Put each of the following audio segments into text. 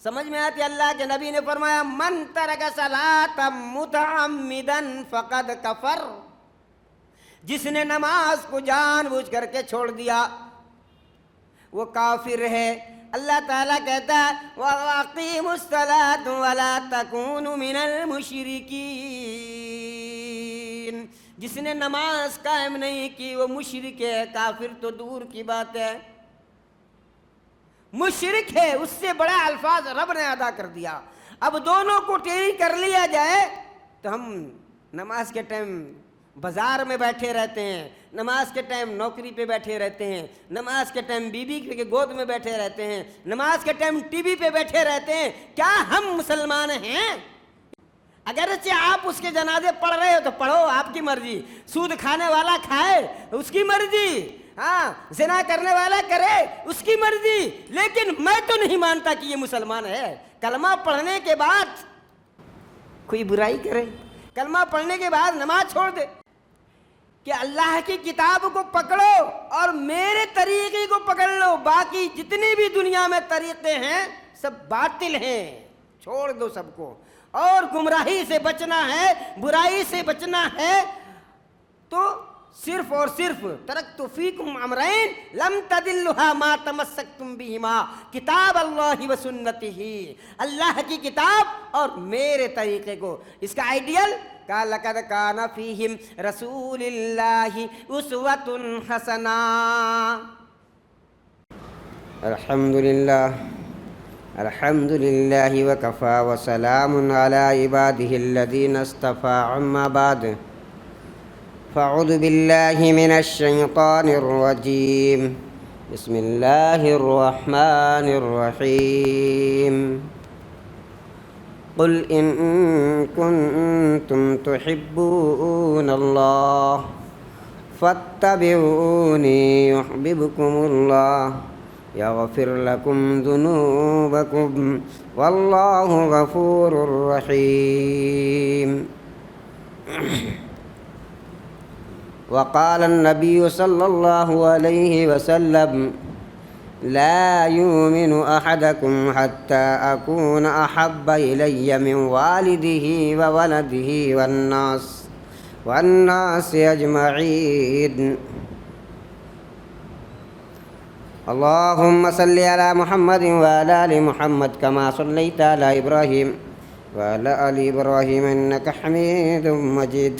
سمجھ میں آتی؟ اللہ کے نبی نے فرمایا من ترک صلاۃ متعمدا فقد کفر، جس نے نماز کو جان بوجھ کر کے چھوڑ دیا وہ کافر ہے۔ اللہ تعالیٰ کہتا ہے وَأَقِیمُوا الصَّلَاةَ وَلَا تَكُونُوا مِنَ الْمُشْرِکِینَ، جس نے نماز قائم نہیں کی وہ مشرک ہے، کافر تو دور کی بات ہے، مشرک ہے، اس سے بڑا الفاظ رب نے ادا کر دیا۔ اب دونوں کو ٹیلی کر لیا جائے تو ہم نماز کے ٹائم بازار میں بیٹھے رہتے ہیں، نماز کے ٹائم نوکری پہ بیٹھے رہتے ہیں، نماز کے ٹائم بیوی کے گود میں بیٹھے رہتے ہیں، نماز کے ٹائم ٹی وی پہ بیٹھے رہتے ہیں۔ کیا ہم مسلمان ہیں؟ اگرچہ آپ اس کے جنازے پڑھ رہے ہو تو پڑھو، آپ کی مرضی، سود کھانے والا کھائے اس کی مرضی، ہاں زنا کرنے والا کرے اس کی مرضی، لیکن میں تو نہیں مانتا کہ یہ مسلمان ہے۔ کلمہ پڑھنے کے بعد کوئی برائی کرے، کلمہ پڑھنے کے بعد نماز چھوڑ دے، کہ اللہ کی کتاب کو پکڑو اور میرے طریقے کو پکڑ لو، باقی جتنی بھی دنیا میں طریقے ہیں سب باطل ہیں، چھوڑ دو سب کو، اور گمراہی سے بچنا ہے، برائی سے بچنا ہے تو صرف اور صرف ترکت فیکم امرین لم تدلھا ما تمسکتم بہما کتاب اللہ و سنتہ، اللہ کی کتاب اور میرے طریقے کو۔ اس کا آئیڈیل کہ لقد کان فیہم رسول اللہ اسوۃ حسنہ۔ الحمد للہ وکفی وسلام علی عبادہ الذین اصطفی، اما بعد فاعوذ باللہ من الشیطان الرجیم، بسم اللہ الرحمن الرحیم۔ قل ان کنتم تحبون اللہ فاتبعونی یحببکم اللہ یغفر لکم ذنوبکم واللہ غفور رحیم۔ وقال النبی صلی اللہ علیہ وسلم لا یؤمن احدکم حتی اکون احب الی من والدہ وولدہ والناس اجمعین۔ اللہم صلی علی محمد وعلی آل محمد کما صلیت علی ابراہیم وعلی آل ابراہیم انک حمید مجید۔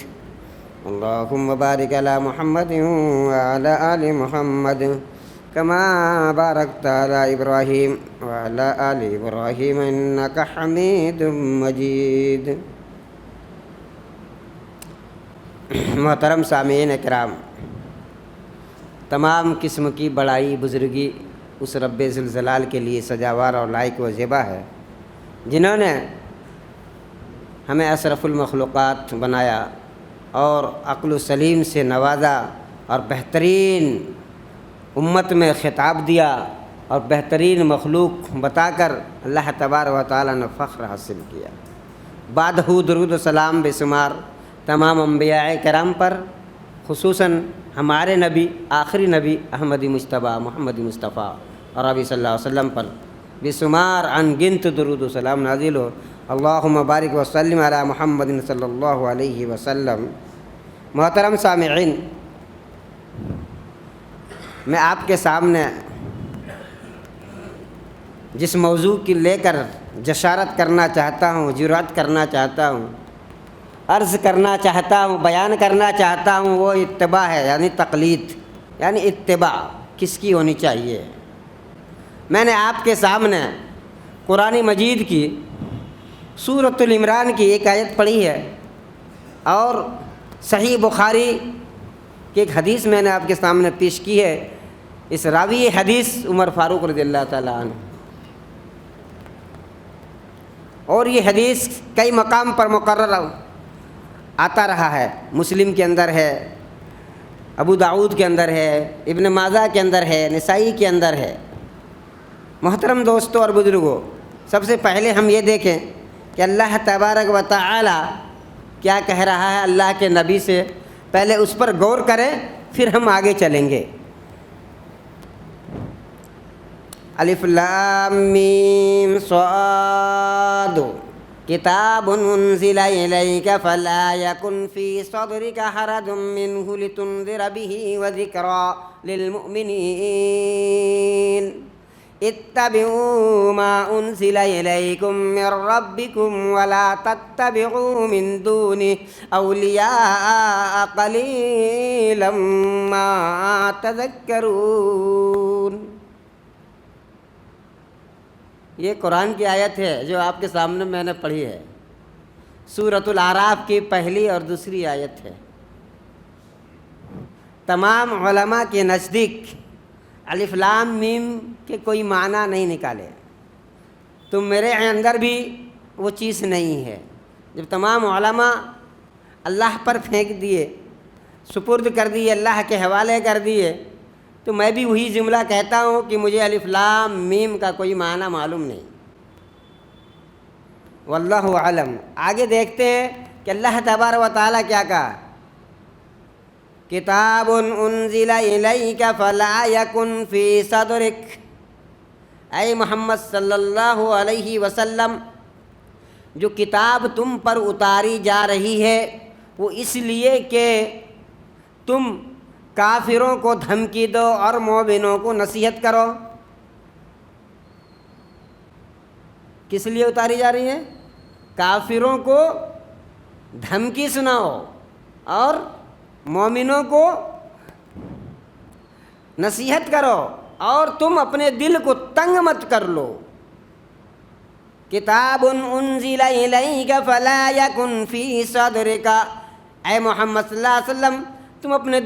اللہم بارک علی محمد وعلی آل محمد کما بارکت علی ابراہیم وعلی آل ابراہیم انک حمید مجید۔ محترم سامعین اکرام، تمام قسم کی بڑائی بزرگی اس رب ذوالجلال کے لیے سزاوار اور لائق و زیبا ہے، جنہوں نے ہمیں اشرف المخلوقات بنایا اور عقل و سلیم سے نوازا اور بہترین امت میں خطاب دیا اور بہترین مخلوق بتا کر اللہ تبارک و تعالیٰ نے فخر حاصل کیا۔ بعدہ درود و سلام بے شمار تمام انبیاء کرام پر، خصوصاً ہمارے نبی آخری نبی احمدی مجتبیٰ محمد مصطفیٰ اور نبی صلی اللہ علیہ وسلم پر بے شمار ان گنت درود و سلام نازل ہو۔ اللہم بارک وسلم علی محمد صلی اللہ علیہ وسلم۔ محترم سامعین، میں آپ کے سامنے جس موضوع کی لے کر جشارت کرنا چاہتا ہوں، جرأت کرنا چاہتا ہوں، عرض کرنا چاہتا ہوں، بیان کرنا چاہتا ہوں، وہ اتباع ہے، یعنی تقلید، یعنی اتباع کس کی ہونی چاہیے۔ میں نے آپ کے سامنے قرآن مجید کی سورۃ العمران کی ایک آیت پڑھی ہے اور صحیح بخاری کی ایک حدیث میں نے آپ کے سامنے پیش کی ہے۔ اس راوی حدیث عمر فاروق رضی اللہ تعالیٰ عنہ، اور یہ حدیث کئی مقام پر مقرر آتا رہا ہے۔ مسلم کے اندر ہے، ابو داؤد کے اندر ہے، ابن ماجہ کے اندر ہے، نسائی کے اندر ہے۔ محترم دوستوں اور بزرگوں، سب سے پہلے ہم یہ دیکھیں کہ اللہ تبارک و تعالی کیا کہہ رہا ہے اللہ کے نبی سے، پہلے اس پر غور کریں پھر ہم آگے چلیں گے۔ الف لام میم صاد کتاب انزل الیک فلا یکن فی صدرک حرج منہ لتنذر بہ وذکری للمؤمنین اتبعوا ما انزل الیکم من ربکم ولا تتبعوا من دونہ اولیاء قلیلا ما تذکرون۔ یہ قرآن کی آیت ہے جو آپ کے سامنے میں نے پڑھی ہے، سورۃ الاعراف کی پہلی اور دوسری آیت ہے۔ تمام علماء کے نزدیک الف لام میم کے کوئی معنی نہیں نکالے، تو میرے اندر بھی وہ چیز نہیں ہے۔ جب تمام علماء اللہ پر پھینک دیے، سپرد کر دیے، اللہ کے حوالے کر دیے، تو میں بھی وہی جملہ کہتا ہوں کہ مجھے الف لام میم کا کوئی معنی معلوم نہیں، واللہ اعلم۔ آگے دیکھتے ہیں کہ اللہ تبارک و تعالیٰ کیا کہا، کتاب انزل الیک فلا یکن فی صدرک، اے محمد صلی اللہ علیہ وسلم، جو کتاب تم پر اتاری جا رہی ہے وہ اس لیے کہ تم کافروں کو دھمکی دو اور مومنوں کو نصیحت کرو۔ کس لیے اتاری جا رہی ہے؟ کافروں کو دھمکی سناؤ اور مومنوں کو نصیحت کرو، اور تم اپنے دل کو تنگ مت کر لو۔ کتاب انزل الیک فلا یکن فی صدرک، اے محمد صلی اللہ علیہ وسلم تم اپنے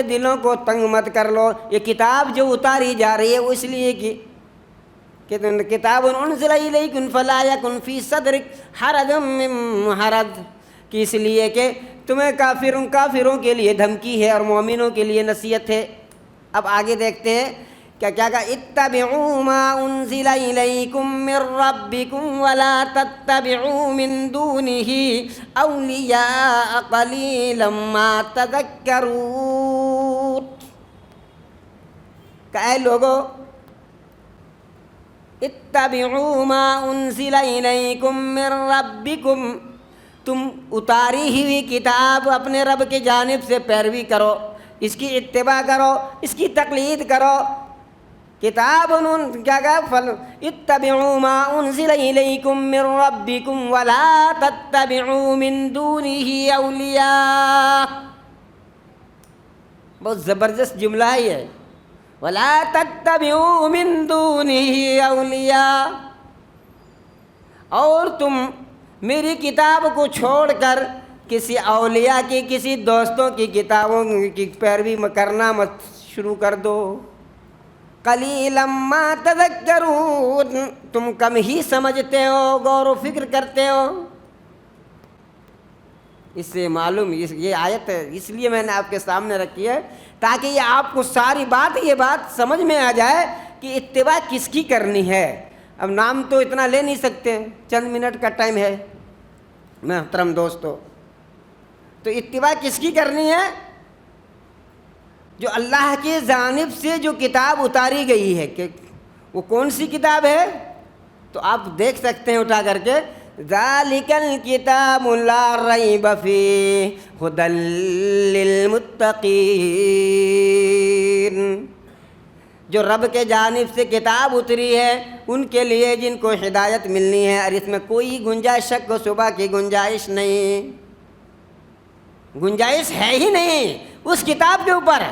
دلوں کو تنگ مت کر لو۔ یہ کتاب جو اتاری جا رہی ہے وہ اس لیے کہ کتاب انزل الیک فلا یکن فی صدرک حرج من حرج، کہ اس لیے کہ تمہیں کافروں کے لیے دھمکی ہے اور مومنوں کے لیے نصیحت ہے۔ اب آگے دیکھتے ہیں کیا کہا، اتبعوا ما انزل الیکم من ربکم ولا تتبعوا من دونہ اولیاء قلیلا ما تذکرون۔ کہ اے لوگو، اتبعوا ما انزل الیکم من ربکم، تم اتاری ہوئی کتاب اپنے رب کی جانب سے پیروی کرو، اس کی اتباع کرو، اس کی تقلید کرو۔ کتاب کیا کہا، اتبعوا ما انزل الیکم من ربکم ولا تتبعوا من دونہ اولیاء۔ بہت زبردست جملہ ہے یہ، ولا تتبعوا من دونہ اولیاء، اور تم میری کتاب کو چھوڑ کر کسی اولیاء کی، کسی دوستوں کی کتابوں کی پیروی کرنا مت شروع کر دو۔ قلیلا ما تذکرون، تم کم ہی سمجھتے ہو، غور و فکر کرتے ہو۔ اس سے معلوم، یہ آیت اس لیے میں نے آپ کے سامنے رکھی ہے تاکہ یہ آپ کو ساری یہ بات سمجھ میں آ جائے کہ اتباع کس کی کرنی ہے۔ اب نام تو اتنا لے نہیں سکتے، چند منٹ کا ٹائم ہے محترم دوستو، تو اتباع کس کی کرنی ہے؟ جو اللہ کی جانب سے جو کتاب اتاری گئی ہے، کہ وہ کون سی کتاب ہے؟ تو آپ دیکھ سکتے ہیں اٹھا کر کے، ذالک الکتاب لا ریب فیہ ھدی للمتقین، جو رب کے جانب سے کتاب اتری ہے ان کے لیے جن کو ہدایت ملنی ہے، اور اس میں کوئی گنجائش، شک و شبہ کی گنجائش نہیں، گنجائش ہے ہی نہیں اس کتاب کے اوپر۔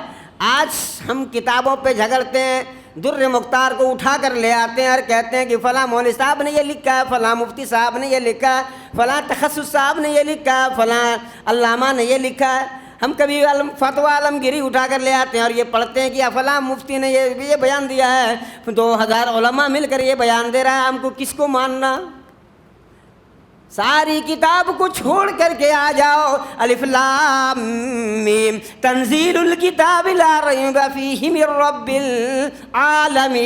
آج ہم کتابوں پہ جھگڑتے ہیں، در مختار کو اٹھا کر لے آتے ہیں اور کہتے ہیں کہ فلاں مولوی صاحب نے یہ لکھا ہے، فلاں مفتی صاحب نے یہ لکھا ہے، فلاں تخصص صاحب نے یہ لکھا ہے، فلاں علامہ نے یہ لکھا ہے۔ ہم کبھی فتویٰ عالمگیری اٹھا کر لے آتے ہیں اور یہ پڑھتے ہیں کہ فلاں مفتی نے یہ بیان دیا ہے، 2000 علماء مل کر یہ بیان دے رہا ہے، ہم کو کس کو ماننا؟ ساری کتاب کو چھوڑ کر کے آ جاؤ، الف لام میم تنزیل الکتاب لا ریب فیہ من رب العالمین۔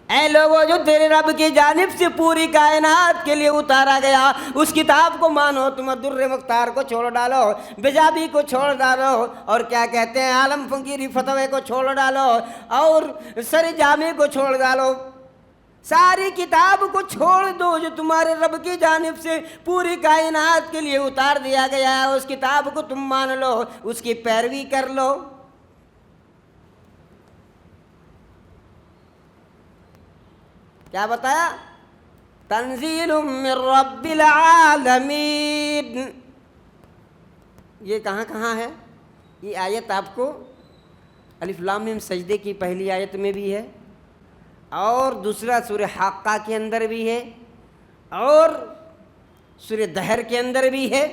اے اے لوگوں جو تیرے رب کی جانب سے پوری کائنات کے لیے اتارا گیا اس کتاب کو مانو، تم در مختار کو چھوڑ ڈالو، بجابی کو چھوڑ ڈالو، اور کیا کہتے ہیں عالم فقیری فتوے کو چھوڑ ڈالو، اور سر جامع کو چھوڑ ڈالو، ساری کتاب کو چھوڑ دو جو تمہارے رب کی جانب سے پوری کائنات کے لیے اتار دیا گیا ہے، اس کتاب کو تم مان لو، اس کی پیروی کر لو۔ کیا بتایا؟ تنزیل من رب العالمین۔ یہ کہاں ہے؟ یہ آیت آپ کو الف لام میم سجدے کی پہلی آیت میں بھی ہے، اور دوسرا سورہ حاقہ کے اندر بھی ہے، اور سورہ دہر کے اندر بھی ہے۔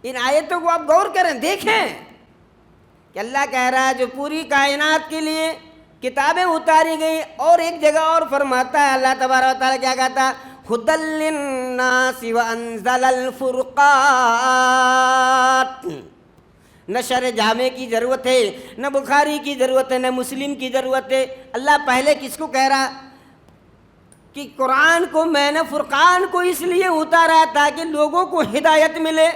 ان آیتوں کو آپ غور کریں، دیکھیں کہ اللہ کہہ رہا ہے جو پوری کائنات کے لیے کتابیں اتاری گئی، اور ایک جگہ اور فرماتا ہے اللہ تبارک و تعالیٰ کیا کہتا ہے؟ ھدی للناس وانزل الفرقان۔ نہ شرح جامع کی ضرورت ہے، نہ بخاری کی ضرورت ہے، نہ مسلم کی ضرورت ہے۔ اللہ پہلے کس کو کہہ رہا کہ قرآن کو میں نے فرقان کو اس لیے اتارا تاکہ لوگوں کو ہدایت ملے،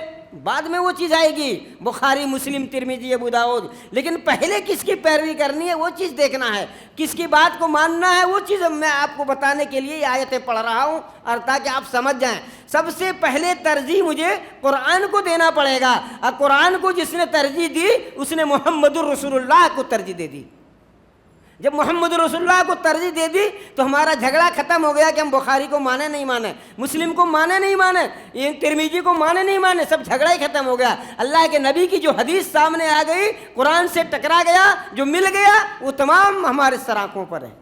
بعد میں وہ چیز آئے گی بخاری مسلم ترمذی ابو داؤد، لیکن پہلے کس کی پیروی کرنی ہے وہ چیز دیکھنا ہے، کس کی بات کو ماننا ہے وہ چیز میں آپ کو بتانے کے لیے یہ آیتیں پڑھ رہا ہوں، اور تاکہ آپ سمجھ جائیں۔ سب سے پہلے ترجیح مجھے قرآن کو دینا پڑے گا، اور قرآن کو جس نے ترجیح دی اس نے محمد الرسول اللہ کو ترجیح دے دی۔ جب محمد رسول اللہ کو ترجیح دے دی تو ہمارا جھگڑا ختم ہو گیا کہ ہم بخاری کو مانے نہیں مانے، مسلم کو مانے نہیں مانے، ترمذی کو مانے نہیں مانے، سب جھگڑا ہی ختم ہو گیا۔ اللہ کے نبی کی جو حدیث سامنے آ گئی، قرآن سے ٹکرا گیا، جو مل گیا وہ تمام ہمارے سراخوں پر ہے۔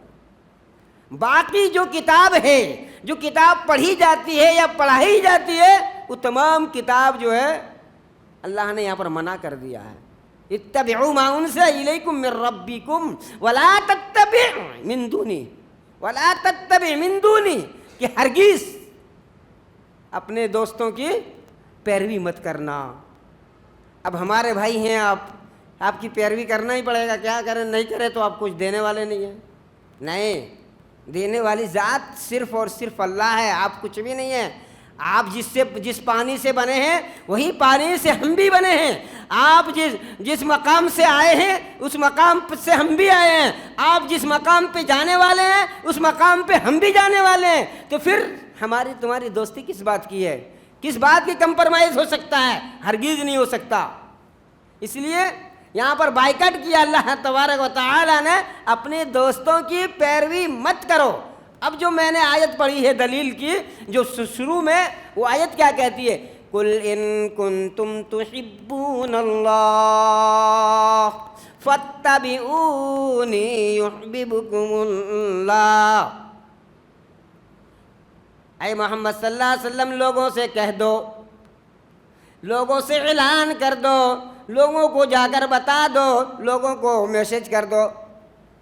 باقی جو کتاب ہے، جو کتاب پڑھی جاتی ہے یا پڑھائی جاتی ہے، وہ تمام کتاب جو ہے اللہ نے یہاں پر منع کر دیا ہے۔ اتبعوا ما انزل الیکم من ربکم ولا تتبع من دونی، ولا تتبع من دونی، کہ ہرگز اپنے دوستوں کی پیروی مت کرنا۔ اب ہمارے بھائی ہیں، آپ کی پیروی کرنا ہی پڑے گا، کیا کریں نہیں کریں تو آپ کچھ دینے والے نہیں ہیں۔ نہیں، دینے والی ذات صرف اور صرف اللہ ہے، آپ کچھ بھی نہیں ہیں۔ آپ جس پانی سے بنے ہیں وہی پانی سے ہم بھی بنے ہیں، آپ جس مقام سے آئے ہیں اس مقام سے ہم بھی آئے ہیں، آپ جس مقام پہ جانے والے ہیں اس مقام پہ ہم بھی جانے والے ہیں، تو پھر ہماری تمہاری دوستی کس بات کی ہے؟ کس بات کی کمپرمائز ہو سکتا ہے؟ ہرگز نہیں ہو سکتا۔ اس لیے یہاں پر بائیکاٹ کیا اللہ تبارک و تعالیٰ نے، اپنے دوستوں کی پیروی مت کرو۔ اب جو میں نے آیت پڑھی ہے دلیل کی، جو شروع میں وہ آیت کیا کہتی ہے؟ قُلْ إِن كُنتُمْ تُحِبُّونَ اللَّهَ فَاتَّبِعُونِي يُحْبِبْكُمُ اللَّهُ۔ اے محمد صلی اللہ علیہ وسلم لوگوں سے کہہ دو، لوگوں سے اعلان کر دو، لوگوں کو جا کر بتا دو، لوگوں کو میسج کر دو،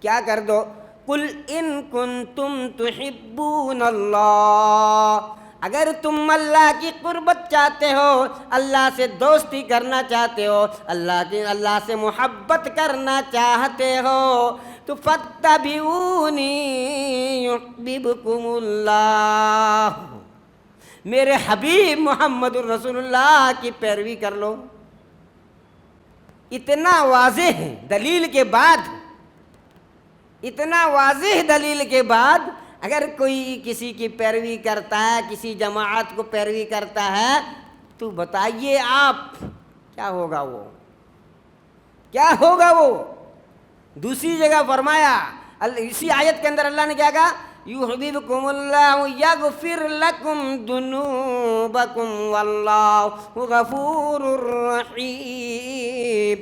کیا کر دو؟ قُلْ إِن كُنتُمْ تُحِبُّونَ اللَّهَ، اگر تم اللہ کی قربت چاہتے ہو، اللہ سے دوستی کرنا چاہتے ہو، اللہ سے محبت کرنا چاہتے ہو، تو فَاتَّبِعُونِي يُحْبِبْكُمُ اللَّهُ، میرے حبیب محمد الرسول اللہ کی پیروی کر لو۔ اتنا واضح دلیل کے بعد، اتنا واضح دلیل کے بعد اگر کوئی کسی کی پیروی کرتا ہے، کسی جماعت کو پیروی کرتا ہے، تو بتائیے آپ کیا ہوگا؟ وہ کیا ہوگا؟ وہ دوسری جگہ فرمایا، اسی آیت کے اندر اللہ نے کیا کہا؟ یحببکم اللہ یغفر لکم ذنوبکم واللہ غفور رحیم۔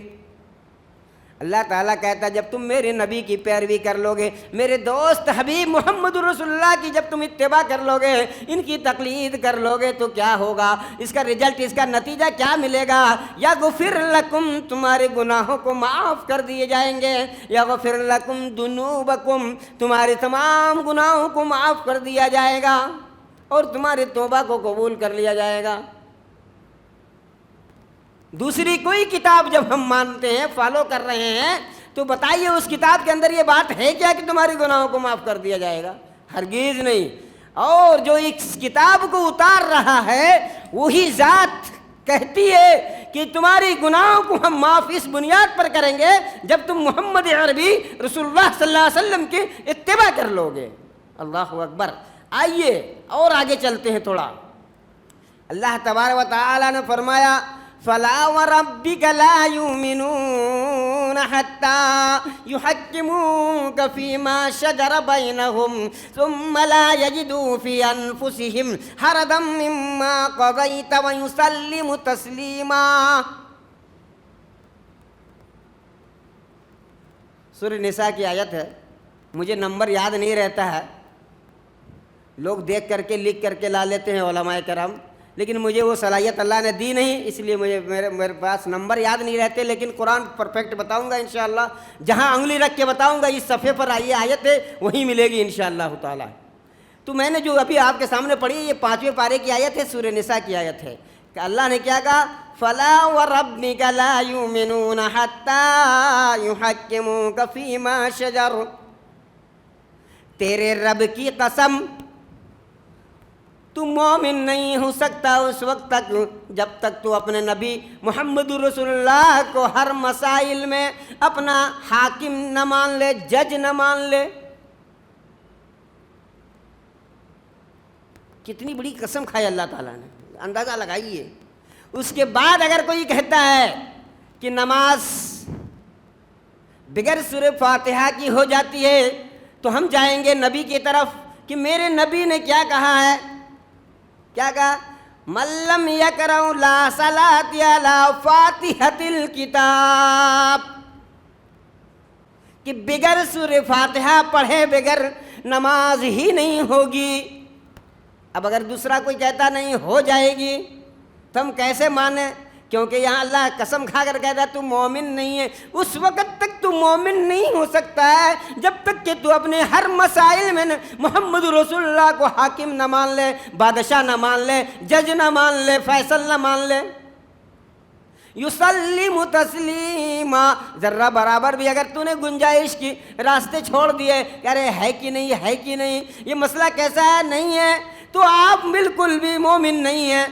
اللہ تعالیٰ کہتا ہے جب تم میرے نبی کی پیروی کر لو گے، میرے دوست حبیب محمد رسول اللہ کی جب تم اتباع کر لو گے، ان کی تقلید کر لو گے، تو کیا ہوگا؟ اس کا رزلٹ، اس کا نتیجہ کیا ملے گا؟ یغفر لکم، تمہارے گناہوں کو معاف کر دیے جائیں گے، یغفر لکم ذنوبکم، تمہارے تمام گناہوں کو معاف کر دیا جائے گا، اور تمہارے توبہ کو قبول کر لیا جائے گا۔ دوسری کوئی کتاب جب ہم مانتے ہیں، فالو کر رہے ہیں، تو بتائیے اس کتاب کے اندر یہ بات ہے کیا کہ تمہاری گناہوں کو معاف کر دیا جائے گا؟ ہرگز نہیں. اور جو اس کتاب کو اتار رہا ہے وہی ذات کہتی ہے کہ تمہاری گناہوں کو ہم معاف اس بنیاد پر کریں گے جب تم محمد عربی رسول اللہ صلی اللہ علیہ وسلم کی اتباع کر لو گے. اللہ اکبر. آئیے اور آگے چلتے ہیں تھوڑا. اللہ تبارک و تعالی نے فرمایا فَلَا وَرَبِّكَ لَا يُؤْمِنُونَ حَتَّى يُحَكِّمُوكَ فِي مَا شَجَرَ بَيْنَهُمْ ثُمَّ لَا يَجِدُوا فِي أَنفُسِهِمْ حَرَجًا مِّمَّا قَضَيْتَ وَيُسَلِّمُوا تَسْلِيمًا. سورہ نساء کی آیت ہے. مجھے نمبر یاد نہیں رہتا ہے, لوگ دیکھ کر کے لکھ کر کے لا لیتے ہیں علماء کرام, لیکن مجھے وہ صلاحیت اللہ نے دی نہیں, اس لیے میرے پاس نمبر یاد نہیں رہتے. لیکن قرآن پرفیکٹ بتاؤں گا انشاءاللہ. جہاں انگلی رکھ کے بتاؤں گا اس صفحے پر آئیے آیت ہے وہیں ملے گی انشاءاللہ تعالی. تو میں نے جو ابھی آپ کے سامنے پڑھی یہ 5ویں پارے کی آیت ہے, سورہ نساء کی آیت ہے کہ اللہ نے کیا کہا فَلَا وَرَبِّكَ لَا يُؤْمِنُونَ حَتَّى يُحَكِّمُوكَ فِي مَا شَجَرَ. تیرے رب کی قسم تو مومن نہیں ہو سکتا اس وقت تک جب تک تو اپنے نبی محمد رسول اللہ کو ہر مسائل میں اپنا حاکم نہ مان لے, جج نہ مان لے. کتنی بڑی قسم کھائی اللہ تعالیٰ نے, اندازہ لگائیے. اس کے بعد اگر کوئی کہتا ہے کہ نماز بغیر سورہ فاتحہ کی ہو جاتی ہے تو ہم جائیں گے نبی کی طرف کہ میرے نبی نے کیا کہا ہے. کیا کہا مَن لَّمْ يَقْرَأْ لَا صَلَاةَ عَلَىٰ فَاتِحَةِ الْكِتَابِ, کہ بغیر سورہ فاتحہ پڑھے بغیر نماز ہی نہیں ہوگی. اب اگر دوسرا کوئی کہتا نہیں ہو جائے گی تو ہم کیسے مانیں, کیونکہ یہاں اللہ قسم کھا کر کہتا ہے تو مومن نہیں ہے. اس وقت تک تو مومن نہیں ہو سکتا ہے جب تک کہ تو اپنے ہر مسائل میں محمد رسول اللہ کو حاکم نہ مان لے, بادشاہ نہ مان لے, جج نہ مان لے, فیصل نہ مان لے. یسلم تسلیما. ذرہ برابر بھی اگر تو نے گنجائش کی راستے چھوڑ دیے کہ ارے ہے کہ نہیں ہے کہ نہیں, یہ مسئلہ کیسا ہے نہیں ہے, تو آپ بالکل بھی مومن نہیں ہیں.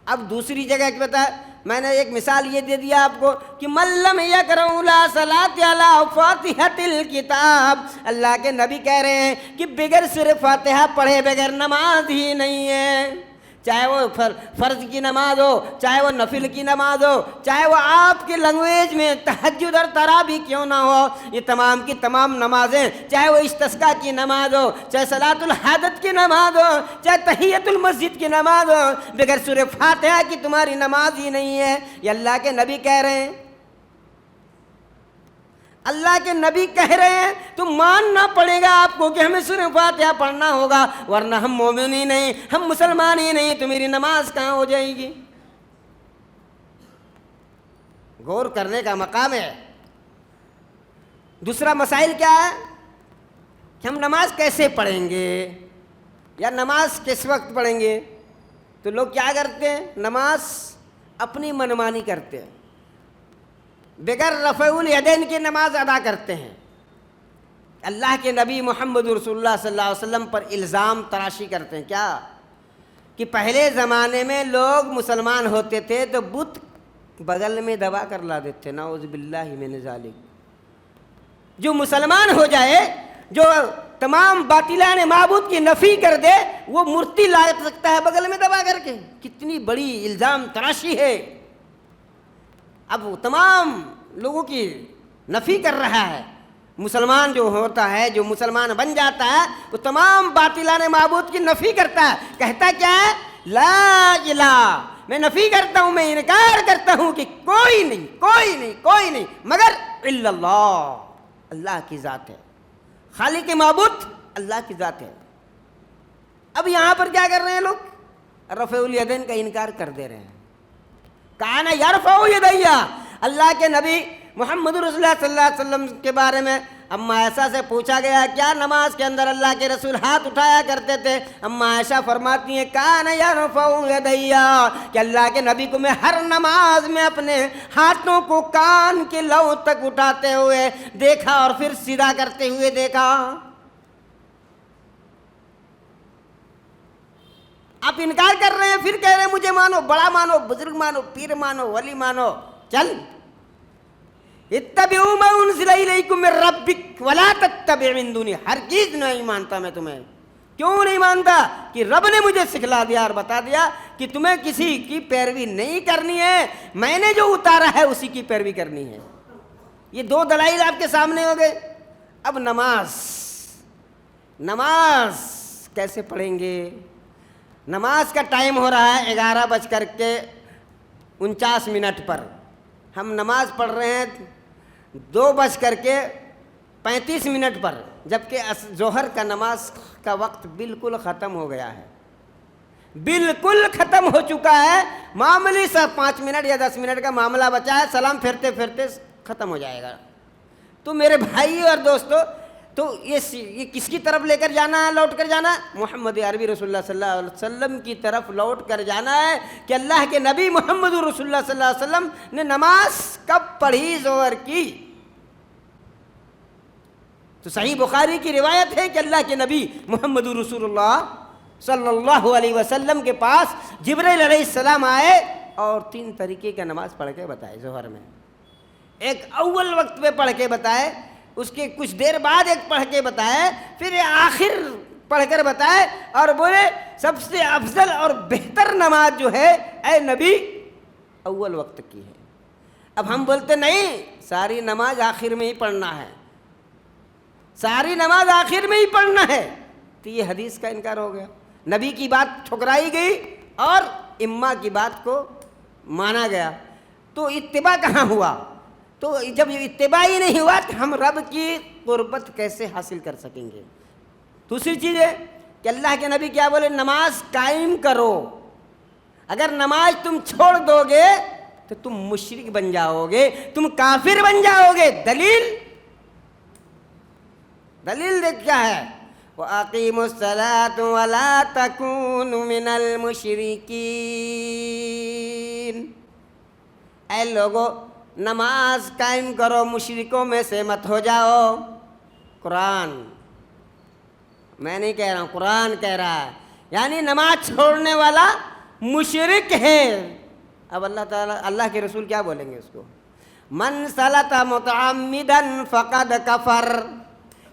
اب دوسری جگہ کی بتا, میں نے ایک مثال یہ دے دیا آپ کو کہ مَن لَّمْ يَقْرَأْ لَا صَلَاةَ عَلَىٰ فَاتِحَةِ الْكِتَابِ. اللہ کے نبی کہہ رہے ہیں کہ بغیر سورہ فاتحہ پڑھے بغیر نماز ہی نہیں ہے. چاہے وہ فرض کی نماز ہو, چاہے وہ نفل کی نماز ہو, چاہے وہ آپ کی لینگویج میں تہجد اور تراویح کیوں نہ ہو, یہ تمام کی تمام نمازیں, چاہے وہ استسقاء کی نماز ہو, چاہے صلاۃ الحاجت کی نماز ہو, چاہے تحیۃ المسجد کی نماز ہو, بغیر سورہ فاتحہ کی تمہاری نماز ہی نہیں ہے. یہ اللہ کے نبی کہہ رہے ہیں. اللہ کے نبی کہہ رہے ہیں تو ماننا پڑے گا آپ کو کہ ہمیں سورہ فاتحہ پڑھنا ہوگا, ورنہ ہم مومن ہی نہیں, ہم مسلمان ہی نہیں, تو میری نماز کہاں ہو جائے گی. غور کرنے کا مقام ہے. دوسرا مسائل کیا ہے کہ ہم نماز کیسے پڑھیں گے یا نماز کس وقت پڑھیں گے. تو لوگ کیا کرتے ہیں, نماز اپنی منمانی کرتے ہیں, بغیر رفع الیدین کی نماز ادا کرتے ہیں. اللہ کے نبی محمد رسول اللہ صلی اللہ علیہ وسلم پر الزام تراشی کرتے ہیں. کیا کہ پہلے زمانے میں لوگ مسلمان ہوتے تھے تو بت بغل میں دبا کر لا دیتے تھے, نعوذ باللہ من ذالک. جو مسلمان ہو جائے, جو تمام باطلان معبود کی نفی کر دے, وہ مورتی لا سکتا ہے بغل میں دبا کر کے. کتنی بڑی الزام تراشی ہے. اب وہ تمام لوگوں کی نفی کر رہا ہے. مسلمان جو ہوتا ہے, جو مسلمان بن جاتا ہے, وہ تمام باطلان معبود کی نفی کرتا ہے. کہتا کیا ہے, لا الہ, میں نفی کرتا ہوں, میں انکار کرتا ہوں کہ کوئی نہیں, کوئی نہیں, کوئی نہیں مگر الا اللہ, اللہ کی ذات ہے. خالق معبود اللہ کی ذات ہے. اب یہاں پر کیا کر رہے ہیں لوگ, رفع الیدین کا انکار کر دے رہے ہیں. کان یرفع یدیہ, اللہ کے نبی محمد رسول اللہ صلی اللہ علیہ وسلم کے بارے میں اما عائشہ سے پوچھا گیا کیا نماز کے اندر اللہ کے رسول ہاتھ اٹھایا کرتے تھے؟ اما عائشہ فرماتی ہیں کان یرفع یدیا، کہ اللہ کے نبی کو میں ہر نماز میں اپنے ہاتھوں کو کان کے لو تک اٹھاتے ہوئے دیکھا اور پھر سیدھا کرتے ہوئے دیکھا۔ آپ انکار کر رہے ہیں، پھر کہہ رہے ہیں مجھے مانو، بڑا مانو، بزرگ مانو، پیر مانو، ولی مانو۔ چل اتبعوا ما انزل الیکم من ربک ولا تتبعوا من دونہ، ہرگز نہیں مانتا میں تمہیں۔ کیوں نہیں مانتا؟ کہ رب نے مجھے سکھلا دیا اور بتا دیا کہ تمہیں کسی کی پیروی نہیں کرنی ہے، میں نے جو اتارا ہے اسی کی پیروی کرنی ہے۔ یہ دو دلائل آپ کے سامنے ہو گئے۔ اب نماز کیسے پڑھیں گے؟ نماز کا ٹائم ہو رہا ہے 11:49 پر، ہم نماز پڑھ رہے ہیں 2:35 پر، جبکہ ظہر کا نماز کا وقت بالکل ختم ہو گیا ہے، بالکل ختم ہو چکا ہے۔ معمولی سا 5 منٹ یا 10 منٹ کا معاملہ بچا ہے، سلام پھرتے پھرتے ختم ہو جائے گا۔ تو میرے بھائی اور دوستو، تو یہ کس کی طرف لے کر جانا ہے؟ لوٹ کر جانا ہے محمد عربی رسول اللہ صلی اللہ علیہ وسلم کی طرف لوٹ کر جانا ہے کہ اللہ کے نبی محمد رسول اللہ صلی اللہ علیہ وسلم نے نماز کب پڑھی ظہر کی؟ تو صحیح بخاری کی روایت ہے کہ اللہ کے نبی محمد رسول اللہ صلی اللہ علیہ وسلم کے پاس جبرائیل علیہ السلام آئے اور 3 طریقے کا نماز پڑھ کے بتائے ظہر میں۔ ایک اول وقت پہ پڑھ کے بتائے، اس کے کچھ دیر بعد ایک پڑھ کے بتائے، پھر آخر پڑھ کر بتائے اور بولے سب سے افضل اور بہتر نماز جو ہے اے نبی اول وقت کی ہے۔ اب ہم بولتے نہیں، ساری نماز آخر میں ہی پڑھنا ہے، ساری نماز آخر میں ہی پڑھنا ہے، تو یہ حدیث کا انکار ہو گیا۔ نبی کی بات ٹھکرائی گئی اور اماں کی بات کو مانا گیا، تو اتباع کہاں ہوا؟ تو جب یہ اتباع ہی نہیں ہوا تو ہم رب کی قربت کیسے حاصل کر سکیں گے؟ دوسری چیز ہے کہ اللہ کے نبی کیا بولے؟ نماز قائم کرو۔ اگر نماز تم چھوڑ دو گے تو تم مشرک بن جاؤ گے، تم کافر بن جاؤ گے۔ دلیل دیکھ کیا ہے؟ وَأَقِيمُوا الصَّلَاةَ وَلَا تَكُونُوا مِنَ الْمُشْرِكِينَ، اے لوگو نماز قائم کرو، مشرکوں میں سے مت ہو جاؤ۔ قرآن، میں نہیں کہہ رہا ہوں، قرآن کہہ رہا ہے، یعنی نماز چھوڑنے والا مشرک ہے۔ اب اللہ تعالیٰ، اللہ کے رسول کیا بولیں گے اس کو؟ من صلت متعمدا فقد کفر،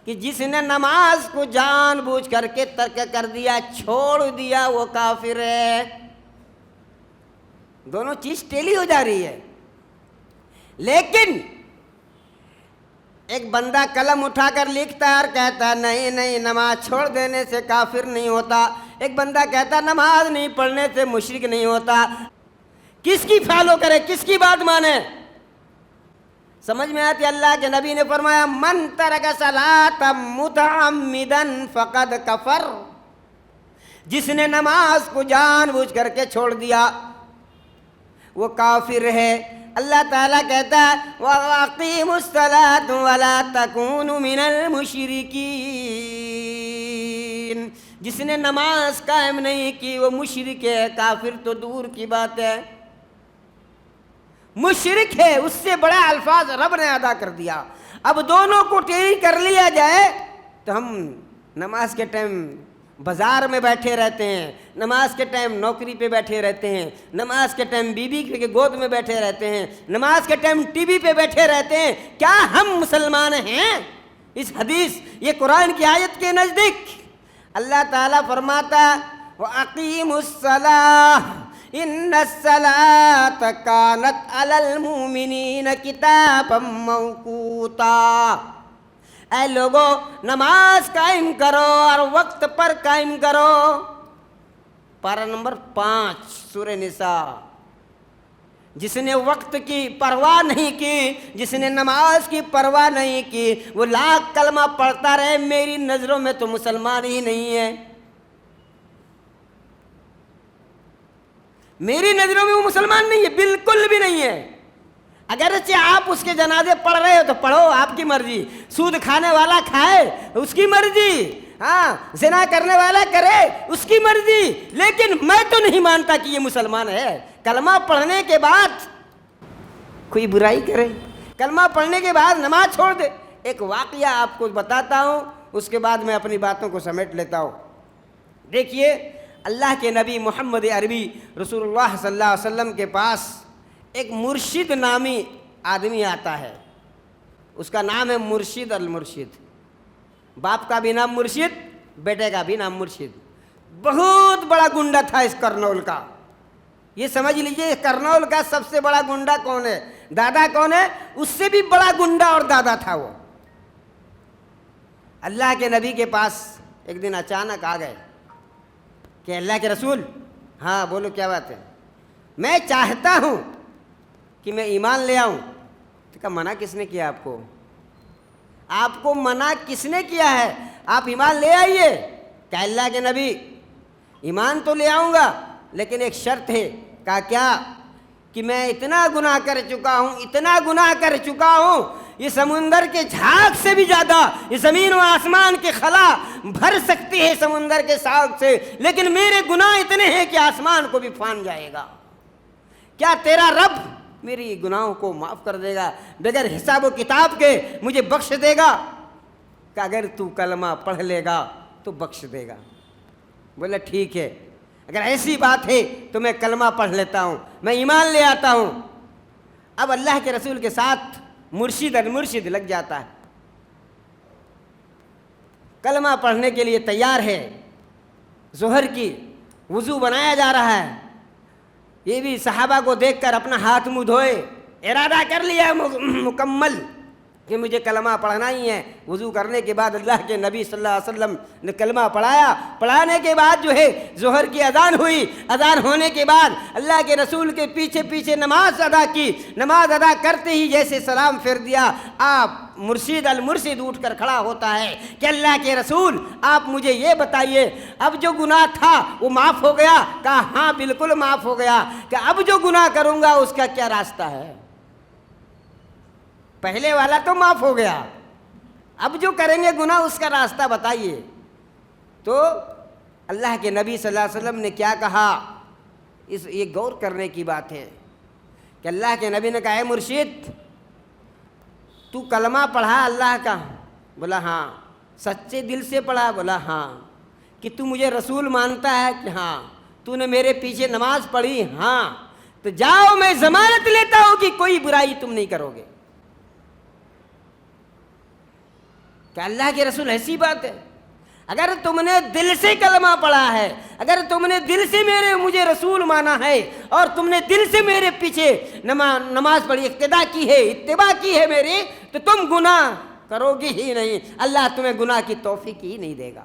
کہ جس نے نماز کو جان بوجھ کر کے ترک کر دیا، چھوڑ دیا، وہ کافر ہے۔ دونوں چیز ٹیلی ہو جا رہی ہے۔ لیکن ایک بندہ قلم اٹھا کر لکھتا ہے اور کہتا ہے نہیں نہیں نماز چھوڑ دینے سے کافر نہیں ہوتا، ایک بندہ کہتا ہے نماز نہیں پڑھنے سے مشرک نہیں ہوتا۔ کس کی فالو کرے، کس کی بات مانے؟ سمجھ میں آتی؟ اللہ کے نبی نے فرمایا من ترک صلاۃ متعمدا فقد کفر، جس نے نماز کو جان بوجھ کر کے چھوڑ دیا وہ کافر ہے۔ اللہ تعالیٰ کہتا ہے وَأَقِيمُوا الصَّلَاةَ وَلَا تَكُونُوا مِنَ الْمُشْرِكِينَ، جس نے نماز قائم نہیں کی وہ مشرک ہے، کافر تو دور کی بات ہے، مشرک ہے، اس سے بڑا الفاظ رب نے ادا کر دیا۔ اب دونوں کو ٹیلی کر لیا جائے تو ہم نماز کے ٹائم بازار میں بیٹھے رہتے ہیں، نماز کے ٹائم نوکری پہ بیٹھے رہتے ہیں، نماز کے ٹائم بیوی کے گود میں بیٹھے رہتے ہیں، نماز کے ٹائم ٹی وی پہ بیٹھے رہتے ہیں۔ کیا ہم مسلمان ہیں؟ اس حدیث، یہ قرآن کی آیت کے نزدیک اللہ تعالیٰ فرماتا وَأَقِيمُوا الصَّلَاةَ إِنَّ الصَّلَاةَ كَانَتْ عَلَى الْمُؤْمِنِينَ كِتَابًا مَوْقُوتًا، اے لوگو نماز قائم کرو اور وقت پر قائم کرو۔ پارہ نمبر 5 سورہ نساء۔ جس نے وقت کی پرواہ نہیں کی، جس نے نماز کی پرواہ نہیں کی، وہ لاکھ کلمہ پڑھتا رہے، میری نظروں میں تو مسلمان ہی نہیں ہے، میری نظروں میں وہ مسلمان نہیں ہے، بالکل بھی نہیں ہے۔ اگرچہ آپ اس کے جنازے پڑھ رہے ہو تو پڑھو، آپ کی مرضی، سود کھانے والا کھائے اس کی مرضی، ہاں زنا کرنے والا کرے اس کی مرضی، لیکن میں تو نہیں مانتا کہ یہ مسلمان ہے۔ کلمہ پڑھنے کے بعد کوئی برائی کرے، کلمہ پڑھنے کے بعد نماز چھوڑ دے۔ ایک واقعہ آپ کو بتاتا ہوں، اس کے بعد میں اپنی باتوں کو سمیٹ لیتا ہوں۔ دیکھیے، اللہ کے نبی محمد عربی رسول اللہ صلی اللہ علیہ وسلم کے پاس ایک مرشد نامی آدمی آتا ہے، اس کا نام ہے مرشد المرشد، باپ کا بھی نام مرشد، بیٹے کا بھی نام مرشد۔ بہت بڑا گنڈا تھا اس کرنول کا، یہ سمجھ لیجئے کرنول کا سب سے بڑا گنڈا کون ہے، دادا کون ہے، اس سے بھی بڑا گنڈا اور دادا تھا وہ۔ اللہ کے نبی کے پاس ایک دن اچانک آ گئے کہ اللہ کے رسول، ہاں بولو کیا بات ہے، میں چاہتا ہوں کہ میں ایمان لے آؤں۔ تو کہا منع کس نے کیا آپ کو، آپ کو منع کس نے کیا ہے، آپ ایمان لے آئیے۔ کہ اللہ کے نبی ایمان تو لے آؤں گا لیکن ایک شرط ہے۔ کہا کیا، کہ میں اتنا گناہ کر چکا ہوں، اتنا گناہ کر چکا ہوں، یہ سمندر کے جھاگ سے بھی زیادہ یہ زمین و آسمان کی خلا بھر سکتی ہے سمندر کے ساغ سے، لیکن میرے گناہ اتنے ہیں کہ آسمان کو بھی پھان جائے گا۔ کیا تیرا رب میری گناہوں کو معاف کر دے گا، بغیر حساب و کتاب کے مجھے بخش دے گا؟ کہ اگر تو کلمہ پڑھ لے گا تو بخش دے گا۔ بولا ٹھیک ہے، اگر ایسی بات ہے تو میں کلمہ پڑھ لیتا ہوں، میں ایمان لے آتا ہوں۔ اب اللہ کے رسول کے ساتھ مرشد المرشد لگ جاتا ہے، کلمہ پڑھنے کے لیے تیار ہے، ظہر کی وضو بنایا جا رہا ہے۔ یہ بھی صحابہ کو دیکھ کر اپنا ہاتھ منہ دھوئے، ارادہ کر لیا مکمل کہ مجھے کلمہ پڑھنا ہی ہے۔ وضو کرنے کے بعد اللہ کے نبی صلی اللہ علیہ وسلم نے کلمہ پڑھایا، پڑھانے کے بعد جو ہے ظہر کی اذان ہوئی، اذان ہونے کے بعد اللہ کے رسول کے پیچھے پیچھے نماز ادا کی۔ نماز ادا کرتے ہی جیسے سلام پھیر دیا، آپ مرشد المرشد اٹھ کر کھڑا ہوتا ہے کہ اللہ کے رسول آپ مجھے یہ بتائیے، اب جو گناہ تھا وہ معاف ہو گیا؟ کہا ہاں بالکل معاف ہو گیا۔ کہ اب جو گناہ کروں گا اس کا کیا راستہ ہے؟ پہلے والا تو معاف ہو گیا، اب جو کریں گے گناہ اس کا راستہ بتائیے۔ تو اللہ کے نبی صلی اللہ علیہ وسلم نے کیا کہا، یہ غور کرنے کی بات ہے کہ اللہ کے نبی نے کہا اے مرشد، تو کلمہ پڑھا اللہ کا؟ بولا ہاں۔ سچے دل سے پڑھا؟ بولا ہاں۔ کہ تو مجھے رسول مانتا ہے؟ کہ ہاں۔ تو نے میرے پیچھے نماز پڑھی؟ ہاں۔ تو جاؤ، میں ضمانت لیتا ہوں کہ کوئی برائی تم نہیں کرو گے۔ کہ اللہ کے رسول ایسی بات ہے، اگر تم نے دل سے کلمہ پڑھا ہے، اگر تم نے دل سے مجھے رسول مانا ہے اور تم نے دل سے میرے پیچھے نماز پڑھی، اقتداء کی ہے، اتباع کی ہے میری، تو تم گناہ کرو گے ہی نہیں، اللہ تمہیں گناہ کی توفیق ہی نہیں دے گا۔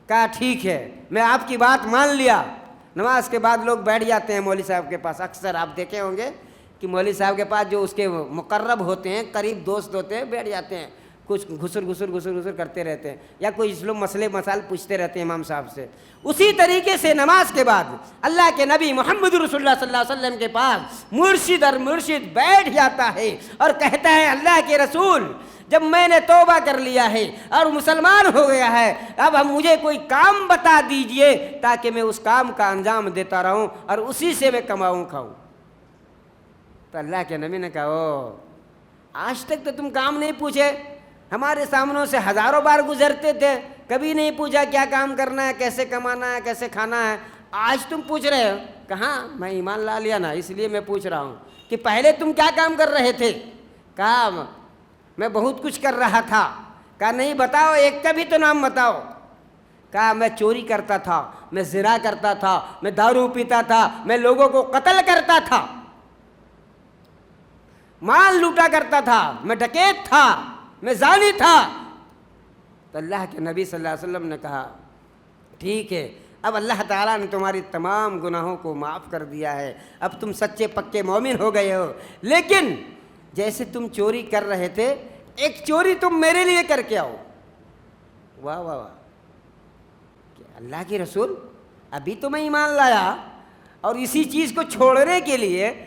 کہا ٹھیک ہے، میں آپ کی بات مان لیا۔ نماز کے بعد لوگ بیٹھ جاتے ہیں مولوی صاحب کے پاس، اکثر آپ دیکھے ہوں گے کہ مولوی صاحب کے پاس جو اس کے مقرب ہوتے ہیں، قریب دوست ہوتے ہیں، بیٹھ جاتے ہیں، کچھ گھسر کرتے رہتے ہیں، یا کوئی لوگ مسئلے مسائل پوچھتے رہتے ہیں امام صاحب سے۔ اسی طریقے سے نماز کے بعد اللہ کے نبی محمد رسول اللہ صلی اللہ علیہ وسلم کے پاس مرشد اور مرشد بیٹھ جاتا ہے اور کہتا ہے اللہ کے رسول، جب میں نے توبہ کر لیا ہے اور مسلمان ہو گیا ہے، اب مجھے کوئی کام بتا دیجئے تاکہ میں اس کام کا انجام دیتا رہوں اور اسی سے میں کماؤں کھاؤں۔ تو اللہ کے نبی نے کہا او، آج تک تو تم کام نہیں پوچھے، ہمارے سامنے سے ہزاروں بار گزرتے تھے، کبھی نہیں پوچھا کیا کام کرنا ہے، کیسے کمانا ہے، کیسے کھانا ہے، آج تم پوچھ رہے ہو۔ کہاں میں ایمان لا لیا نا، اس لیے میں پوچھ رہا ہوں کہ پہلے تم کیا کام کر رہے تھے؟ کہا میں بہت کچھ کر رہا تھا۔ کہا نہیں بتاؤ، ایک کا بھی تو نام بتاؤ۔ کہا میں چوری کرتا تھا، میں زنا کرتا تھا، میں دارو پیتا تھا، میں لوگوں کو قتل کرتا تھا، مال لوٹا کرتا تھا، میں ڈکیت تھا، میں زانی تھا۔ تو اللہ کے نبی صلی اللہ علیہ وسلم نے کہا ٹھیک ہے، اب اللہ تعالیٰ نے تمہاری تمام گناہوں کو معاف کر دیا ہے، اب تم سچے پکے مومن ہو گئے ہو، لیکن جیسے تم چوری کر رہے تھے، ایک چوری تم میرے لیے کر کے آؤ۔ واہ واہ واہ، کہ اللہ کے رسول ابھی تو میں ایمان لایا اور اسی چیز کو چھوڑنے کے لیے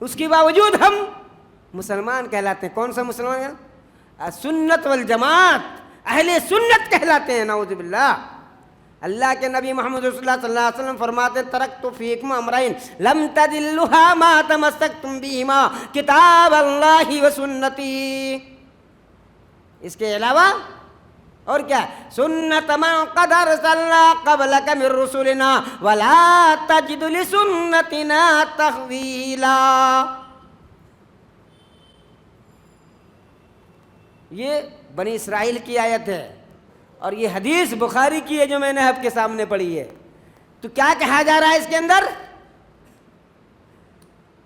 اس کے باوجود ہم مسلمان کہلاتے ہیں. کون سا مسلمان ہے؟ سنت والجماعت، اہل سنت کہلاتے ہیں. نعوذ باللہ. اللہ کے نبی محمد رسول اللہ صلی اللہ علیہ وسلم فرماتے ہیں ترکت فیکم امرین لم تدلوا ما تمسکتم بہما کتاب اللہ و سنتی. اس کے علاوہ اور کیا؟ سنت من قد ارسلنا قبلک من رسلنا ولا تجد لسنتنا تحویلا. یہ بنی اسرائیل کی آیت ہے اور یہ حدیث بخاری کی ہے جو میں نے آپ کے سامنے پڑھی ہے. تو کیا کہا جا رہا ہے اس کے اندر؟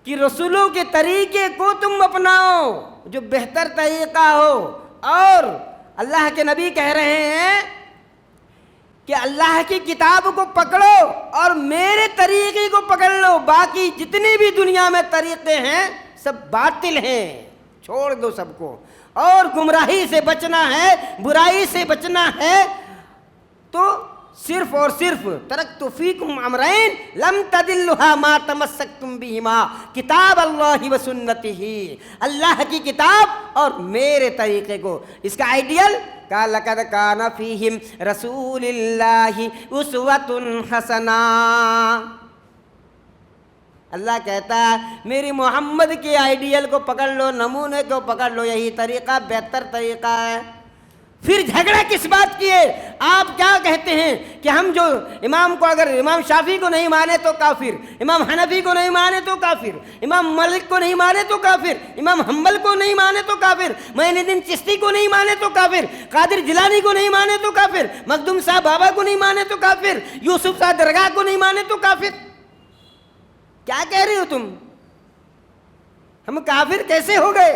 کہ رسولوں کے طریقے کو تم اپناؤ جو بہتر طریقہ ہو. اور اللہ کے نبی کہہ رہے ہیں کہ اللہ کی کتاب کو پکڑو اور میرے طریقے کو پکڑ لو، باقی جتنی بھی دنیا میں طریقے ہیں سب باطل ہیں، چھوڑ دو سب کو. اور گمراہی سے بچنا ہے، برائی سے بچنا ہے تو صرف اور صرف ترکت فیکم امرین لم تدلوا ما تمسکتم بہما کتاب اللہ و سنتہ. اللہ کی کتاب اور میرے طریقے کو. اس کا آئیڈیل کہ لقد کان فیہم رسول اللہ اسوۃ حسنہ. اللہ کہتا ہے میری محمد کے آئیڈیل کو پکڑ لو، نمونے کو پکڑ لو، یہی طریقہ بہتر طریقہ ہے. پھر جھگڑا کس بات کی ہے؟ آپ کیا کہتے ہیں کہ ہم جو امام کو، اگر امام شافعی کو نہیں مانے تو کافر، امام حنفی کو نہیں مانے تو کافر، امام مالک کو نہیں مانے تو کافر، امام حنبل کو نہیں مانے تو کافر، معین الدین چشتی کو نہیں مانے تو کافر، قادر جیلانی کو نہیں مانے تو کافر، مخدوم صاحب بابا کو نہیں مانے تو کافر، یوسف صاحب درگاہ کو نہیں مانے تو کافر. کیا کہہ رہے ہو تم؟ ہم کافر کیسے ہو گئے؟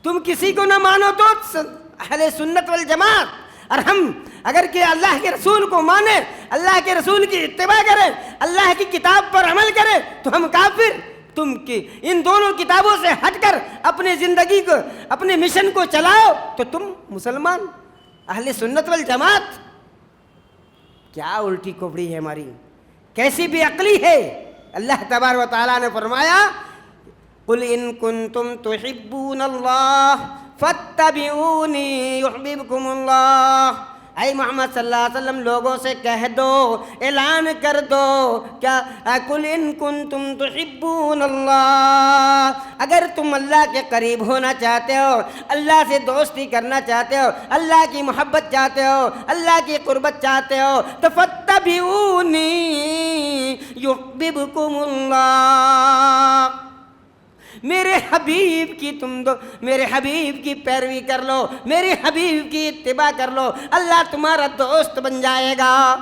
تم کسی کو نہ مانو تو اہل سنت والجماعت، اور ہم اگر کہ اللہ کے رسول کو مانیں، اللہ کے رسول کی اتباع کریں، اللہ کی کتاب پر عمل کریں تو ہم کافر. تم کی ان دونوں کتابوں سے ہٹ کر اپنی زندگی کو، اپنے مشن کو چلاؤ تو تم مسلمان اہل سنت والجماعت. کیا الٹی کوپڑی ہے ہماری، کیسی بے عقلی ہے. اللہ تبارک و تعالیٰ نے فرمایا قل ان کنتم تحبون اللہ فاتبعونی یحببکم اللہ. اے محمد صلی اللہ علیہ وسلم لوگوں سے کہہ دو، اعلان کر دو، کیا قل ان کنتم تحبون اللہ، اگر تم اللہ کے قریب ہونا چاہتے ہو، اللہ سے دوستی کرنا چاہتے ہو، اللہ کی محبت چاہتے ہو، اللہ کی قربت چاہتے ہو تو فاتبعونی یحببکم اللہ. میرے حبیب کی میرے حبیب کی پیروی کر لو، میرے حبیب کی اتباع کر لو، اللہ تمہارا دوست بن جائے گا.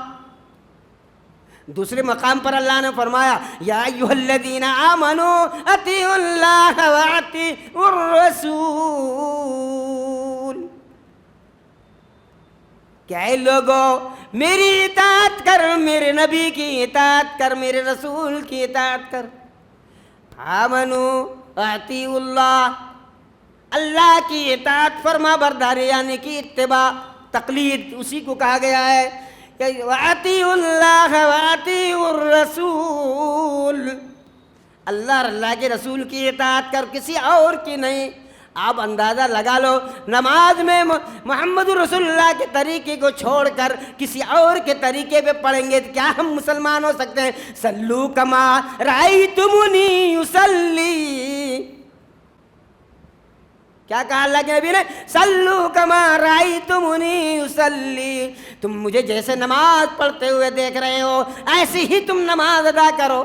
دوسرے مقام پر اللہ نے فرمایا یا ایھا الذین آمنوا اطیعوا اللہ واطیعوا الرسول. کہ اے لوگو میری اطاعت کر، میرے نبی کی اطاعت کر، میرے رسول کی اطاعت کر. آمنو اطیعوا اللہ، اللہ کی اطاعت فرما برداری یعنی کہ اتباع، تقلید اسی کو کہا گیا ہے کہ اطیعوا اللہ واطیعوا الرسول. اللہ اور اللہ کے رسول کی اطاعت کر، کسی اور کی نہیں. آپ اندازہ لگا لو نماز میں محمد رسول اللہ کے طریقے کو چھوڑ کر کسی اور کے طریقے پہ پڑھیں گے تو کیا ہم مسلمان ہو سکتے ہیں؟ صلو کما رأیتمونی اصلی. کیا کہا اللہ کے نبی نے؟ صلو کما رأیتمونی اصلی. تم مجھے جیسے نماز پڑھتے ہوئے دیکھ رہے ہو ایسی ہی تم نماز ادا کرو.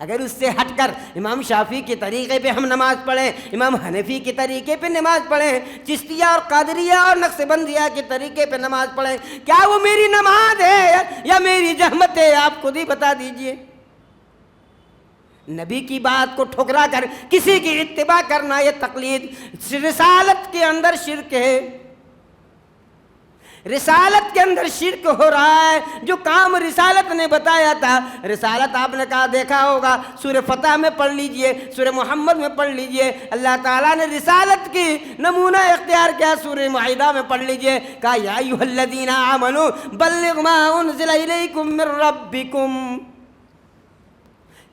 اگر اس سے ہٹ کر امام شافعی کے طریقے پہ ہم نماز پڑھیں، امام حنفی کے طریقے پہ نماز پڑھیں، چشتیہ اور قادریہ اور نقشبندیہ کے طریقے پہ نماز پڑھیں، کیا وہ میری نماز ہے یا میری جہمت ہے؟ آپ خود ہی بتا دیجئے. نبی کی بات کو ٹھکرا کر کسی کی اتباع کرنا یہ تقلید، رسالت کے اندر شرک ہے. رسالت کے اندر شرک ہو رہا ہے. جو کام رسالت نے بتایا تھا، رسالت آپ نے کہا دیکھا ہوگا سورہ فتح میں پڑھ لیجئے، سورہ محمد میں پڑھ لیجئے، اللہ تعالیٰ نے رسالت کی نمونہ اختیار کیا سورہ معاہدہ میں پڑھ لیجئے. کہا یا ایھا الذین آمنوا بلغوا ما انزل الیکم من ربکم.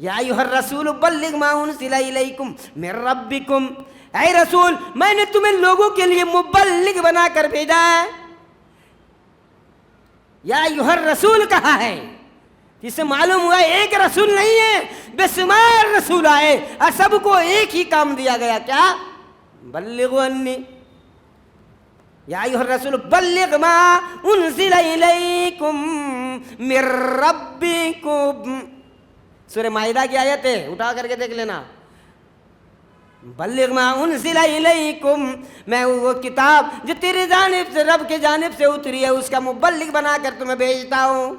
یا ایھا الرسول بلغ ما انزل الیکم من ربکم، اے رسول میں نے تمہیں لوگوں کے لیے مبلغ بنا کر بھیجا ہے۔ یا ایھا الرسول کہا ہے، جس سے معلوم ہوا ایک رسول نہیں ہے، بے شمار رسول آئے اور سب کو ایک ہی کام دیا گیا، کیا؟ بلغوا انی، یا ایھا الرسول بلغ ما انزل الیکم من ربکم۔ سورہ مائدہ کی آیت ہے، اٹھا کر کے دیکھ لینا۔ بلغ ما انزل الیکم، میں وہ کتاب جو تیری جانب سے رب کی جانب سے اتری ہے اس کا مبلغ بنا کر تمہیں بھیجتا ہوں۔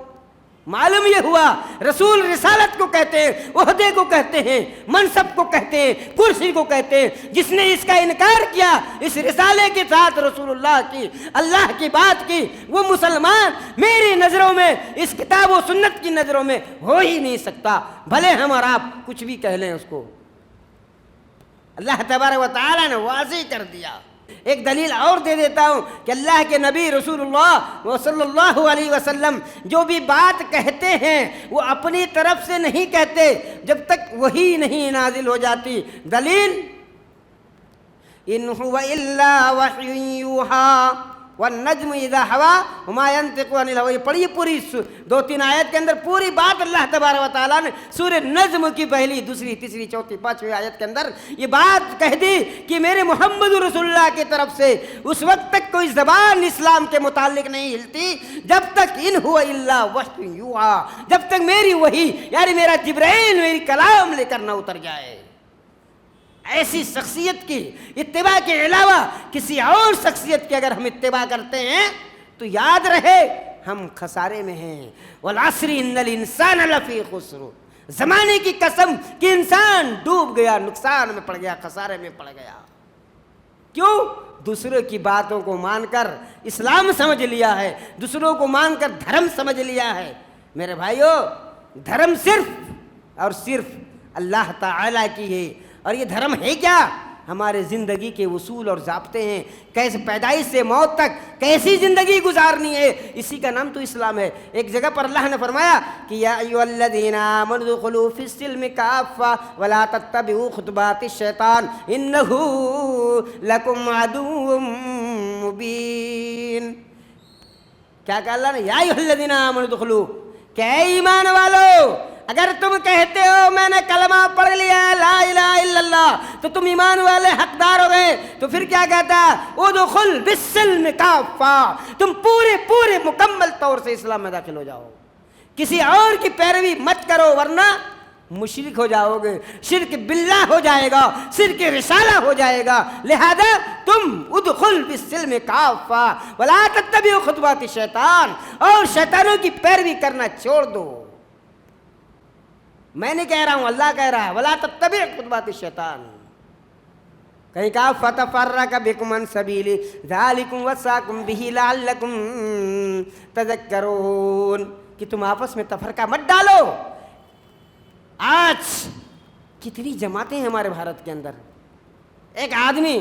معلوم یہ ہوا رسول رسالت کو کہتے ہیں، عہدے کو کہتے ہیں، منصب کو کہتے ہیں، کرسی کو کہتے ہیں۔ جس نے اس کا انکار کیا، اس رسالے کے ساتھ رسول اللہ کی، اللہ کی بات کی، وہ مسلمان میری نظروں میں، اس کتاب و سنت کی نظروں میں ہو ہی نہیں سکتا، بھلے ہم اور آپ کچھ بھی کہہ لیں اس کو۔ اللہ تبارک و تعالیٰ نے واضح کر دیا۔ ایک دلیل اور دے دیتا ہوں کہ اللہ کے نبی رسول اللہ صلی اللہ علیہ وسلم جو بھی بات کہتے ہیں وہ اپنی طرف سے نہیں کہتے جب تک وحی نہیں نازل ہو جاتی۔ دلیل ان هو الا وحی یوحی والنجم اذا ہوا وما ينطق عن الهوى۔ پڑھیے پوری 2-3 آیت کے اندر پوری بات اللہ تبارک و تعالیٰ نے سورہ نجم کی پہلی، دوسری، تیسری، چوتھی، پانچویں آیت کے اندر یہ بات کہہ دی کہ میرے محمد رسول اللہ کی طرف سے اس وقت تک کوئی زبان اسلام کے متعلق نہیں ہلتی جب تک ان هو الا وحی یوحی، جب تک میری وحی یعنی میرا جبرائیل میری کلام لے کر نہ اتر جائے۔ ایسی شخصیت کی اتباع کے علاوہ کسی اور شخصیت کی اگر ہم اتباع کرتے ہیں تو یاد رہے ہم خسارے میں ہیں۔ والعصر ان الانسان لفی خسر، زمانے کی قسم کہ انسان ڈوب گیا، نقصان میں پڑ گیا، خسارے میں پڑ گیا۔ کیوں؟ دوسروں کی باتوں کو مان کر اسلام سمجھ لیا ہے، دوسروں کو مان کر دھرم سمجھ لیا ہے۔ میرے بھائیو، دھرم صرف اور صرف اللہ تعالیٰ کی ہے، اور یہ دھرم ہے کیا؟ ہمارے زندگی کے اصول اور ضابطے ہیں، کیسے پیدائش سے موت تک کیسی زندگی گزارنی ہے، اسی کا نام تو اسلام ہے۔ ایک جگہ پر اللہ نے فرمایا کہ یا ایھا الذین آمنوا ادخلوا فی السلم کافۃ ولا تتبعوا خطوات الشیطان انہ لکم عدو مبین۔ کیا کہا اللہ نے؟ یا ایھا الذین آمنوا ادخلوا، کہ اے ایمان والو اگر تم کہتے ہو میں نے کلمہ پڑھ لیا ہے لا الہ الا اللہ تو تم ایمان والے حقدار ہو گئے، تو پھر کیا کہتا ہے؟ ادخل بالسلم کافۃ، تم پورے مکمل طور سے اسلام میں داخل ہو جاؤ، کسی اور کی پیروی مت کرو ورنہ مشرک ہو جاؤ گے، شرک باللہ ہو جائے گا، شرک رسالہ ہو جائے گا۔ لہذا تم ادخل بالسلم کافۃ ولا تتبعوا خطوات الشیطان، اور شیطانوں کی پیروی کرنا چھوڑ دو۔ میں نہیں کہہ رہا ہوں، اللہ کہہ رہا ہے ولا تتبع خطوات الشیطان۔ کہیں کہا فتفرق بکم عن سبیلی ذالکم وصاکم بہ لعلکم تذکرون، کہ تم آپس میں تفرقہ مت ڈالو۔ آج کتنی جماعتیں ہیں ہمارے بھارت کے اندر، ایک آدمی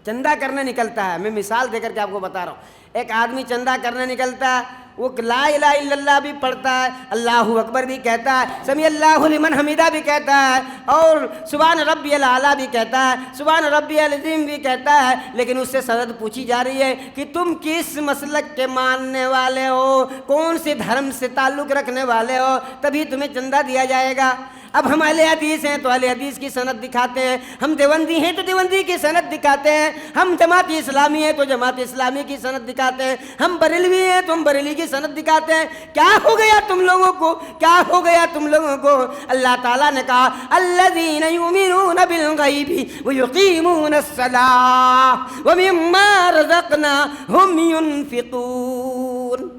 چندہ کرنے نکلتا ہے، میں مثال دے کر کے آپ کو بتا رہا ہوں، ایک آدمی چندہ کرنے نکلتا ہے، وہ لا الہ الا اللہ بھی پڑھتا ہے، اللہ اکبر بھی کہتا ہے، سمیع اللہ لمن حمیدہ بھی کہتا ہے، اور سبحان ربی الاعلیٰ بھی کہتا ہے، سبحان ربی العظیم بھی کہتا ہے، لیکن اس سے سند پوچھی جا رہی ہے کہ تم کس مسلک کے ماننے والے ہو، کون سے دھرم سے تعلق رکھنے والے ہو، تبھی تمہیں چندہ دیا جائے گا۔ اب ہم اہل حدیث ہیں تو اہل حدیث کی سند دکھاتے ہیں، ہم دیوبندی ہیں تو دیوبندی کی سند دکھاتے ہیں، ہم جماعت اسلامی ہیں تو جماعت اسلامی کی سند دکھاتے ہیں، ہم بریلوی ہیں تو ہم بریلی کی سند دکھاتے ہیں۔ کیا ہو گیا تم لوگوں کو؟ کیا ہو گیا تم لوگوں کو؟ اللہ تعالیٰ نے کہا الذین یؤمنون بالغیب ویقیمون الصلاۃ ومما رزقناہم ینفقون۔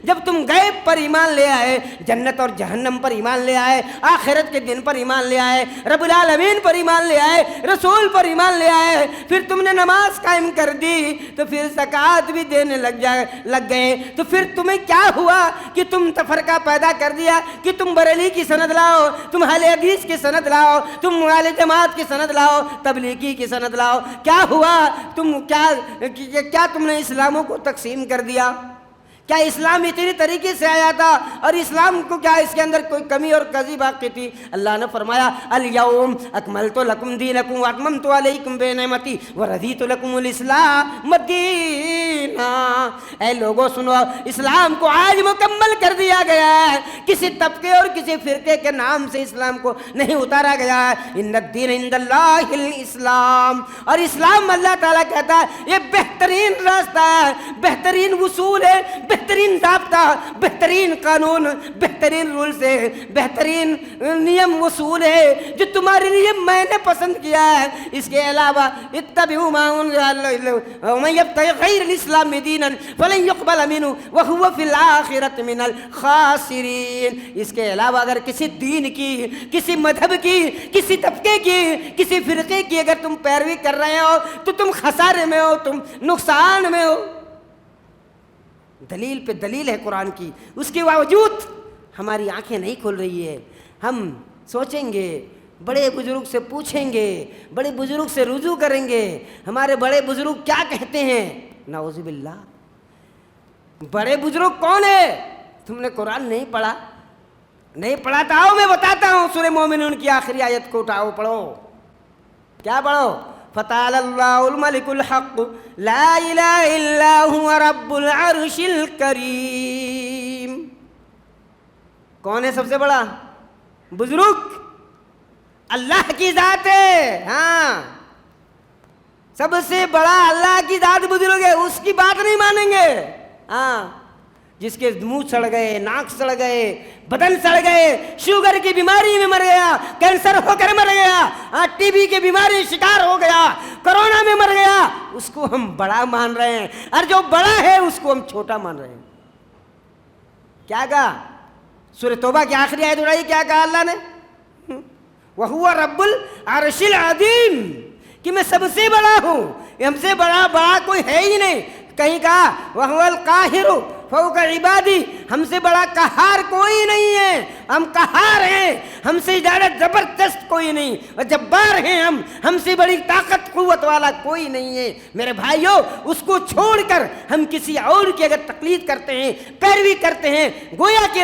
جب تم غیب پر ایمان لے آئے، جنت اور جہنم پر ایمان لے آئے، آخرت کے دن پر ایمان لے آئے، رب العالمین پر ایمان لے آئے، رسول پر ایمان لے آئے، پھر تم نے نماز قائم کر دی، تو پھر زکوٰۃ بھی دینے لگ گئے، تو پھر تمہیں کیا ہوا کہ تم تفرقہ پیدا کر دیا کہ تم بریلی کی سند لاؤ، تم اہل حدیث کی سند لاؤ، تم اہل جماعت کی سند لاؤ، تبلیغی کی سند لاؤ۔ کیا ہوا؟ تم نے اسلاموں کو تقسیم کر دیا، کیا اسلام اتنی طریقے سے آیا تھا اور اسلام کو کیا اس کے اندر کوئی کمی اور کزی باقی تھی؟ اللہ نے فرمایا الیوم اکملت لکم دینکم واتممت علیکم بنعمتی ورضیت لکم الاسلام دینا۔ اے لوگوں سنو، اسلام کو آج مکمل کر دیا گیا ہے، کسی طبقے اور کسی فرقے کے نام سے اسلام کو نہیں اتارا گیا ہے۔ ان الدین عند اللہ الاسلام، اور اسلام اللہ تعالیٰ کہتا ہے یہ بہترین راستہ ہے، بہترین اصول ہے، بہترین ضابطہ، بہترین قانون، بہترین رولز ہے، بہترین نیم اصول ہے جو تمہارے لیے میں نے پسند کیا ہے۔ اس کے علاوہ اتبعوا ما انزل ومن یبتغی غیر الاسلام دینا فلن یقبل منہ وہو فی الآخرۃ من الخاسرین۔ اس کے علاوہ اگر کسی دین کی، کسی مذہب کی، کسی طبقے کی، کسی فرقے کی اگر تم پیروی کر رہے ہو تو تم خسارے میں ہو، تم نقصان میں ہو۔ دلیل پہ دلیل ہے قرآن کی، اس کے باوجود ہماری آنکھیں نہیں کھل رہی ہے۔ ہم سوچیں گے، بڑے بزرگ سے پوچھیں گے، بڑے بزرگ سے رجوع کریں گے، ہمارے بڑے بزرگ کیا کہتے ہیں۔ نعوذ باللہ، بڑے بزرگ کون ہے؟ تم نے قرآن نہیں پڑھا؟ نہیں پڑھا تو آؤ میں بتاتا ہوں، سورہ مومنون کی آخری آیت کو اٹھاؤ، پڑھو۔ کیا پڑھو؟ فتعالی اللہ الملک الحق لا الہ الا هو رب العرش الکریم۔ کون ہے سب سے بڑا بزرگ؟ اللہ کی ذات ہے۔ ہاں، سب سے بڑا اللہ کی ذات بزرگ ہے، اس کی بات نہیں مانیں گے۔ ہاں، جس کے منہ سڑ گئے، ناک سڑ گئے، بدن سڑ گئے، شوگر کی بیماری میں مر گیا، کینسر ہو کر مر گیا، ٹی بی کی بیماری شکار ہو گیا، کرونا میں مر گیا، اس کو ہم بڑا مان رہے ہیں، اور جو بڑا ہے اس کو ہم چھوٹا مان رہے ہیں۔ کیا کہا؟ سورہ توبہ کی آخری آیت اٹھائی، کیا کہا اللہ نے؟ وَهُوَ رَبُّ الْعَرْشِ الْعَظِيمِ، کہ میں سب سے بڑا ہوں، ہم سے بڑا کوئی ہے ہی نہیں۔ کہیں کہا وَهُوَ الْقَاهِرُ فوق عبادی، ہم سے بڑا قہار کوئی نہیں ہے، ہم قہار ہیں، ہم سے زیادہ زبردست کوئی نہیں، اور جبار ہیں ہم سے بڑی طاقت قوت والا کوئی نہیں ہے۔ میرے بھائیوں، اس کو چھوڑ کر ہم کسی اور کی اگر تقلید کرتے ہیں، پیروی کرتے ہیں، گویا کہ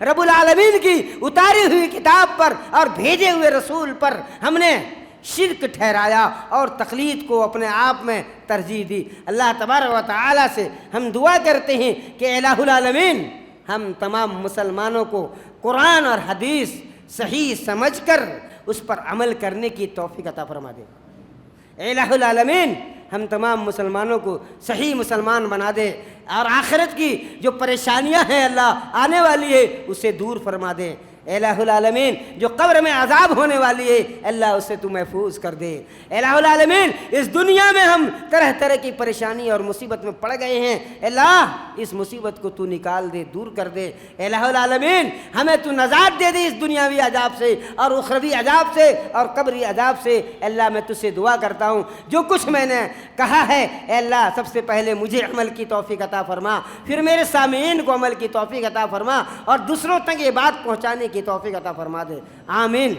رب العالمین کی اتاری ہوئی کتاب پر اور بھیجے ہوئے رسول پر ہم نے شرک ٹھہرایا اور تقلید کو اپنے آپ میں ترجیح دی۔ اللہ تبارک و تعالیٰ سے ہم دعا کرتے ہیں کہ الہ العالمین ہم تمام مسلمانوں کو قرآن اور حدیث صحیح سمجھ کر اس پر عمل کرنے کی توفیق عطا فرما دے۔ الہ العالمین ہم تمام مسلمانوں کو صحیح مسلمان بنا دے، اور آخرت کی جو پریشانیاں ہیں اللہ آنے والی ہے اسے دور فرما دے۔ الہ العالمین جو قبر میں عذاب ہونے والی ہے اللہ اسے تو محفوظ کر دے۔ الہ العالمین اس دنیا میں ہم طرح طرح کی پریشانی اور مصیبت میں پڑ گئے ہیں، اللہ اس مصیبت کو تو نکال دے، دور کر دے۔ الہ العالمین ہمیں تو نجات دے دے اس دنیاوی عذاب سے اور اخروی عذاب سے اور قبری عذاب سے۔ اللہ میں تجھ سے دعا کرتا ہوں جو کچھ میں نے کہا ہے اے اللہ سب سے پہلے مجھے عمل کی توفیق عطا فرما، پھر میرے سامعین کو عمل کی توفیق عطا فرما، اور دوسروں تک یہ بات پہنچانے کی توفیق عطا فرما دے۔ آمین۔